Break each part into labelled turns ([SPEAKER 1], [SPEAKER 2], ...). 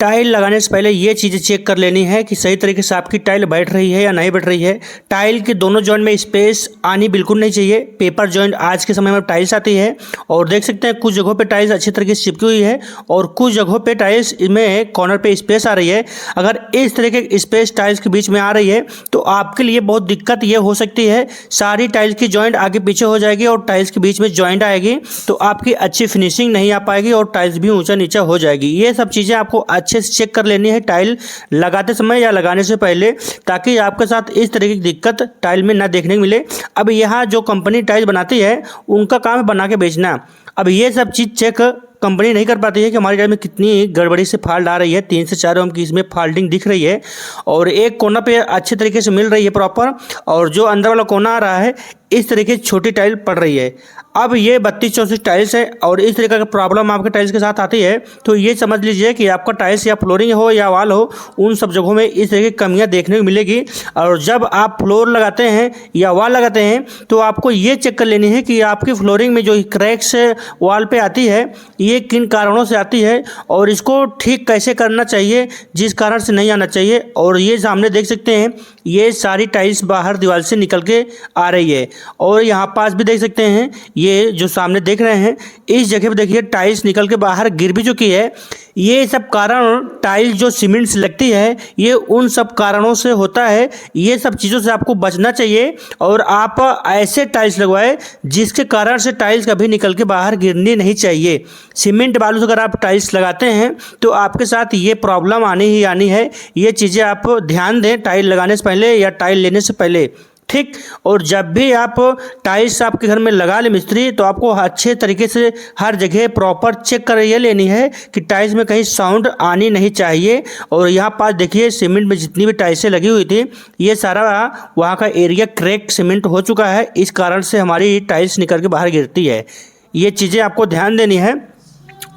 [SPEAKER 1] Tile लगाने से पहले ये चीज़ें चेक कर लेनी है कि सही तरीके से आपकी टाइल बैठ रही है या नहीं बैठ रही है। टाइल के दोनों जॉइंट में स्पेस आनी बिल्कुल नहीं चाहिए। पेपर जॉइंट आज के समय में टाइल्स आती है और देख सकते हैं कुछ जगहों पे टाइल्स अच्छी तरीके से चिपकी हुई है और कुछ जगहों पे टाइल्स में कॉर्नर पे स्पेस आ रही है। अगर इस तरह के स्पेस टाइल्स के बीच में आ रही है तो आपके लिए बहुत दिक्कत ये हो सकती है, सारी टाइल्स की जॉइंट आगे पीछे हो जाएगी और टाइल्स के बीच में जॉइंट आएगी तो आपकी अच्छी फिनिशिंग नहीं आ पाएगी और टाइल्स भी ऊंचा नीचा हो जाएगी। ये सब चीज़ें आपको अच्छे से चेक कर लेनी है टाइल लगाते समय या लगाने से पहले, ताकि आपके साथ इस तरह की दिक्कत टाइल में ना देखने को मिले। अब यहाँ जो कंपनी टाइल बनाती है उनका काम है बना के बेचना। अब ये सब चीज़ चेक कंपनी नहीं कर पाती है कि हमारी टाइल में कितनी गड़बड़ी से फॉल्ट आ रही है। 3 से 4 mm की इसमें फॉल्टिंग दिख रही है और एक कोना पे अच्छे तरीके से मिल रही है प्रॉपर, और जो अंदर वाला कोना आ रहा है इस तरीके की छोटी टाइल पड़ रही है। अब ये 32-34 टाइल्स है और इस तरीके का प्रॉब्लम आपके टाइल्स के साथ आती है तो ये समझ लीजिए कि आपका टाइल्स या फ्लोरिंग हो या वॉल हो, उन सब जगहों में इस तरह की कमियां देखने को मिलेगी। और जब आप फ्लोर लगाते हैं या वॉल लगाते हैं तो आपको ये चेक कर लेनी है कि आपकी फ्लोरिंग में जो क्रैक्स वॉल पे आती है ये किन कारणों से आती है और इसको ठीक कैसे करना चाहिए, जिस कारण से नहीं आना चाहिए। और ये सामने देख सकते हैं ये सारी टाइल्स बाहर दीवार से निकल के आ रही है और यहाँ पास भी देख सकते हैं ये जो सामने देख रहे हैं इस जगह पे देखिए टाइल्स निकल के बाहर गिर भी चुकी है। ये सब कारण टाइल्स जो सीमेंट से लगती है ये उन सब कारणों से होता है। ये सब चीज़ों से आपको बचना चाहिए और आप ऐसे टाइल्स लगवाएं जिसके कारण से टाइल्स कभी निकल के बाहर गिरनी नहीं चाहिए। सीमेंट बालू से अगर आप टाइल्स लगाते हैं तो आपके साथ ये प्रॉब्लम आनी ही आनी है। ये चीज़ें आप ध्यान दें टाइल लगाने से पहले या टाइल लेने से पहले, ठीक। और जब भी आप टाइल्स आपके घर में लगा ले मिस्त्री तो आपको अच्छे तरीके से हर जगह प्रॉपर चेक कर ये लेनी है कि टाइल्स में कहीं साउंड आनी नहीं चाहिए। और यहाँ पास देखिए सीमेंट में जितनी भी टाइल्सें लगी हुई थी ये सारा वहाँ का एरिया क्रैक सीमेंट हो चुका है, इस कारण से हमारी टाइल्स निकल के बाहर गिरती है। ये चीज़ें आपको ध्यान देनी है।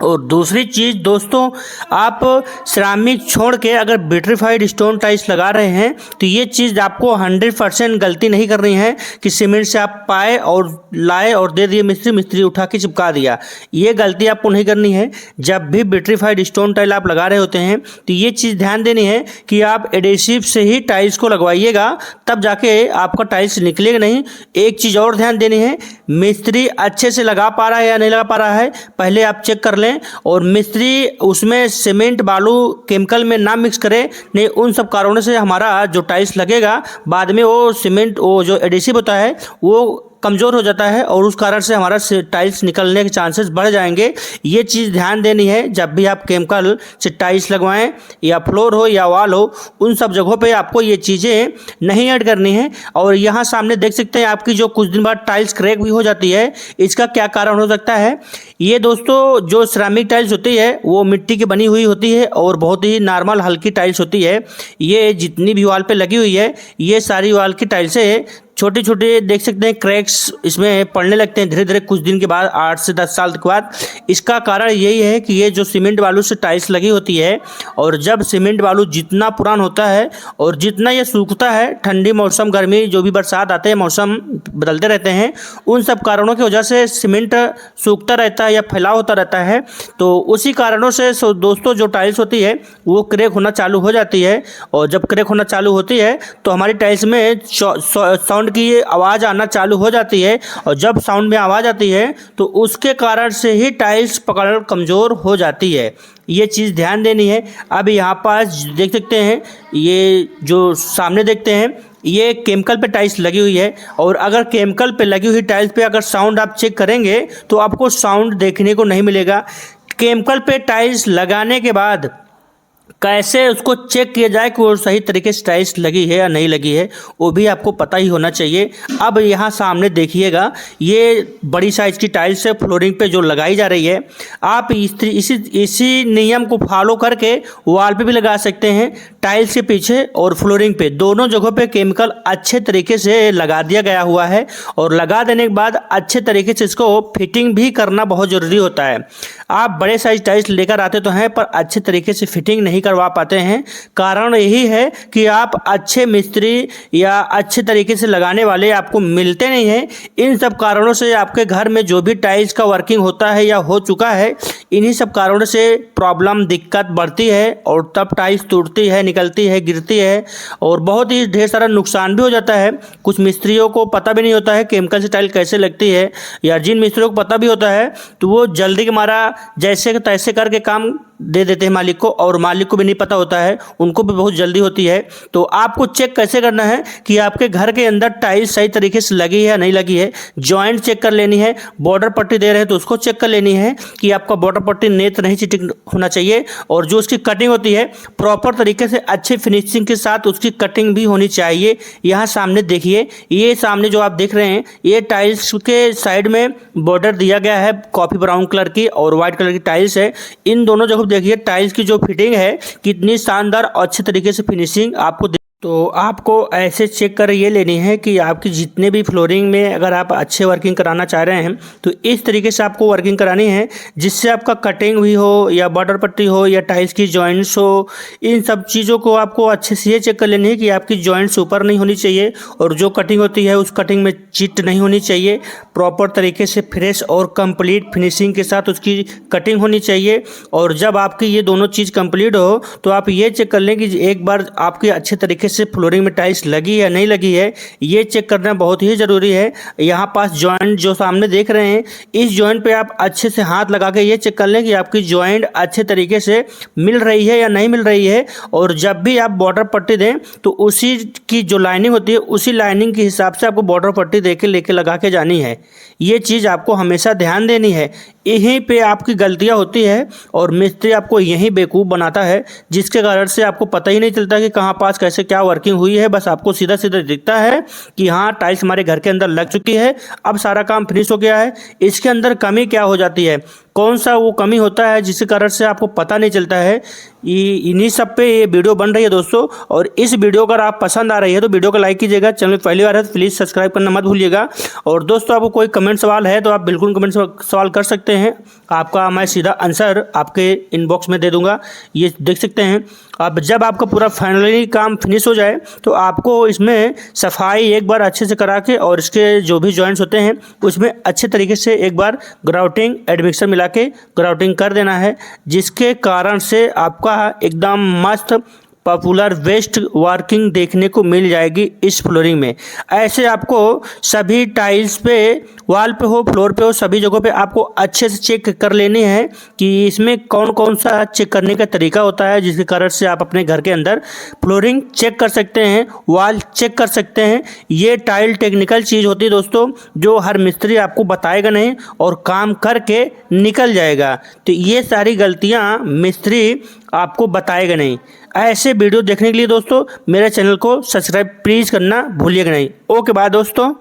[SPEAKER 1] और दूसरी चीज़ दोस्तों, आप सिरामिक छोड़ के अगर विट्रीफाइड स्टोन टाइल्स लगा रहे हैं तो ये चीज़ आपको 100% गलती नहीं करनी है कि सीमेंट से आप पाए और लाए और दे दिए मिस्त्री उठा के चिपका दिया। ये गलती आपको नहीं करनी है। जब भी विट्रीफाइड स्टोन टाइल आप लगा रहे होते हैं तो ये चीज़ ध्यान देनी है कि आप एडेसिव से ही टाइल्स को लगवाइएगा, तब जाके आपका टाइल्स निकलेगा नहीं। एक चीज़ और ध्यान देनी है, मिस्त्री अच्छे से लगा पा रहा है या नहीं लगा पा रहा है पहले आप चेक कर लें। और मिस्त्री उसमें सीमेंट बालू केमिकल में ना मिक्स करे, नहीं उन सब कारणों से हमारा जो टाइल्स लगेगा बाद में वो सीमेंट वो जो एडिसिव होता है वो कमज़ोर हो जाता है और उस कारण से हमारा टाइल्स निकलने के चांसेस बढ़ जाएंगे। ये चीज़ ध्यान देनी है जब भी आप केमिकल से टाइल्स लगवाएं या फ्लोर हो या वॉल हो, उन सब जगहों पे आपको ये चीज़ें नहीं ऐड करनी है। और यहाँ सामने देख सकते हैं आपकी जो कुछ दिन बाद टाइल्स क्रैक भी हो जाती है, इसका क्या कारण हो सकता है। ये दोस्तों जो सिरामिक टाइल्स होती है वो मिट्टी की बनी हुई होती है और बहुत ही नॉर्मल हल्की टाइल्स होती है। ये जितनी भी वॉल पे लगी हुई है ये सारी वॉल की टाइल्सें छोटे छोटे देख सकते हैं क्रैक्स इसमें पड़ने लगते हैं धीरे धीरे कुछ दिन के बाद, 8 से 10 साल के बाद। इसका कारण यही है कि ये जो सीमेंट बालू से टाइल्स लगी होती है और जब सीमेंट बालू जितना पुरान होता है और जितना ये सूखता है, ठंडी मौसम गर्मी जो भी बरसात आते हैं मौसम बदलते रहते हैं, उन सब कारणों की वजह से सीमेंट सूखता रहता है या फैलाव होता रहता है। तो उसी कारणों से दोस्तों जो टाइल्स होती है वो क्रैक होना चालू हो जाती है और जब क्रैक होना चालू होती है तो हमारी टाइल्स में साउंड की ये आवाज़ आना चालू हो जाती है और जब साउंड में आवाज़ आती है तो उसके कारण से ही टाइल्स पकड़ कमज़ोर हो जाती है। ये चीज़ ध्यान देनी है। अब यहाँ पास देख सकते हैं ये जो सामने देखते हैं ये केमिकल पे टाइल्स लगी हुई है और अगर केमिकल पे लगी हुई टाइल्स पे अगर साउंड आप चेक करेंगे तो आपको साउंड देखने को नहीं मिलेगा। केमिकल पे टाइल्स लगाने के बाद कैसे उसको चेक किया जाए कि वो सही तरीके से टाइल्स लगी है या नहीं लगी है, वो भी आपको पता ही होना चाहिए। अब यहाँ सामने देखिएगा ये बड़ी साइज़ की टाइल्स है फ्लोरिंग पे जो लगाई जा रही है। आप इसी नियम को फॉलो करके वॉल पे भी लगा सकते हैं, टाइल्स के पीछे और फ्लोरिंग पे दोनों जगहों पे केमिकल अच्छे तरीके से लगा दिया गया हुआ है और लगा देने के बाद अच्छे तरीके से इसको फिटिंग भी करना बहुत ज़रूरी होता है। आप बड़े साइज टाइल्स लेकर आते तो हैं पर अच्छे तरीके से फिटिंग नहीं करवा पाते हैं। कारण यही है कि आप अच्छे मिस्त्री या अच्छे तरीके से लगाने वाले आपको मिलते नहीं हैं। इन सब कारणों से आपके घर में जो भी टाइल्स का वर्किंग होता है या हो चुका है, इन्हीं सब कारणों से प्रॉब्लम दिक्कत बढ़ती है और तब टाइल्स टूटती है, निकलती है, गिरती है और बहुत ही ढेर सारा नुकसान भी हो जाता है। कुछ मिस्त्रियों को पता भी नहीं होता है केमिकल से टाइल कैसे लगती है, या जिन मिस्त्रियों को पता भी होता है तो वो जल्दी के मारा जैसे तैसे करके काम दे देते हैं मालिक को, और मालिक को भी नहीं पता होता है, उनको भी बहुत जल्दी होती है। तो आपको चेक कैसे करना है कि आपके घर के अंदर टाइल्स सही तरीके से लगी है या नहीं लगी है। जॉइंट चेक कर लेनी है, बॉर्डर पट्टी दे रहे हैं तो उसको चेक कर लेनी है कि आपका बॉर्डर पट्टी नेत नहीं चिटिक होना चाहिए, और जो उसकी कटिंग होती है प्रॉपर तरीके से अच्छी फिनिशिंग के साथ उसकी कटिंग भी होनी चाहिए। यहाँ सामने देखिए, ये सामने जो आप देख रहे हैं ये टाइल्स के साइड में बॉर्डर दिया गया है कॉफी ब्राउन कलर की और व्हाइट कलर की टाइल्स है। इन दोनों जगह देखिए टाइल्स की जो फिटिंग है कितनी शानदार और अच्छे तरीके से फिनिशिंग आपको। तो आपको ऐसे चेक कर ये लेनी है कि आपकी जितने भी फ्लोरिंग में अगर आप अच्छे वर्किंग कराना चाह रहे हैं तो इस तरीके से आपको वर्किंग करानी है जिससे आपका कटिंग भी हो या बॉर्डर पट्टी हो या टाइल्स की जॉइंट्स हो। इन सब चीज़ों को आपको अच्छे से ये चेक कर लेनी है कि आपकी जॉइंट्स ऊपर नहीं होनी चाहिए और जो कटिंग होती है उस कटिंग में चिट नहीं होनी चाहिए। प्रॉपर तरीके से फ्रेश और कंप्लीट फिनिशिंग के साथ उसकी कटिंग होनी चाहिए। और जब आपकी ये दोनों चीज़ कंप्लीट हो तो आप ये चेक कर लें कि एक बार आपकी अच्छे तरीके से फ्लोरिंग में टाइल्स लगी या नहीं लगी है, ये चेक करना बहुत ही ज़रूरी है। यहाँ पास जॉइंट जो सामने देख रहे हैं, इस जॉइंट पे आप अच्छे से हाथ लगा के ये चेक कर लें कि आपकी जॉइंट अच्छे तरीके से मिल रही है या नहीं मिल रही है। और जब भी आप बॉर्डर पट्टी दें तो उसी की जो लाइनिंग होती है उसी लाइनिंग के हिसाब से आपको बॉर्डर पट्टी दे के लेके लगा के जानी है। ये चीज़ आपको हमेशा ध्यान देनी है। यहीं पे आपकी गलतियां होती है और मिस्त्री आपको यहीं बेवकूफ़ बनाता है, जिसके कारण से आपको पता ही नहीं चलता कि कहाँ पास कैसे क्या वर्किंग हुई है। बस आपको सीधा सीधा दिखता है कि हाँ टाइल्स हमारे घर के अंदर लग चुकी है, अब सारा काम फिनिश हो गया है। इसके अंदर कमी क्या हो जाती है, कौन सा वो कमी होता है जिसके कारण से आपको पता नहीं चलता है, इन्हीं सब पे ये वीडियो बन रही है दोस्तों। और इस वीडियो अगर आप पसंद आ रही है तो वीडियो को लाइक कीजिएगा, चैनल पहली बार है तो प्लीज़ सब्सक्राइब करना मत भूलिएगा। और दोस्तों आपको कोई कमेंट सवाल है तो आप बिल्कुल कमेंट सवाल कर सकते हैं, आपका मैं सीधा आंसर आपके इनबॉक्स में दे दूंगा। ये देख सकते हैं। अब जब आपका पूरा फाइनली काम फिनिश हो जाए तो आपको इसमें सफाई एक बार अच्छे से करा के और इसके जो भी जॉइंट्स होते हैं उसमें अच्छे तरीके से एक बार ग्राउटिंग एडमिक्सर मिला के ग्राउटिंग कर देना है, जिसके कारण से आपका एकदम मस्त पॉपुलर वेस्ट वर्किंग देखने को मिल जाएगी इस फ्लोरिंग में। ऐसे आपको सभी टाइल्स पे, वॉल पे हो, फ्लोर पे हो, सभी जगहों पे आपको अच्छे से चेक कर लेनी है कि इसमें कौन कौन सा चेक करने का तरीका होता है, जिसके कारण से आप अपने घर के अंदर फ्लोरिंग चेक कर सकते हैं, वॉल चेक कर सकते हैं। ये टाइल टेक्निकल चीज़ होती है दोस्तों, जो हर मिस्त्री आपको बताएगा नहीं और काम करके निकल जाएगा। तो ये सारी गलतियाँ मिस्त्री आपको बताएगा नहीं। ऐसे वीडियो देखने के लिए दोस्तों मेरे चैनल को सब्सक्राइब प्लीज़ करना भूलिएगा नहीं। ओके बाय दोस्तों।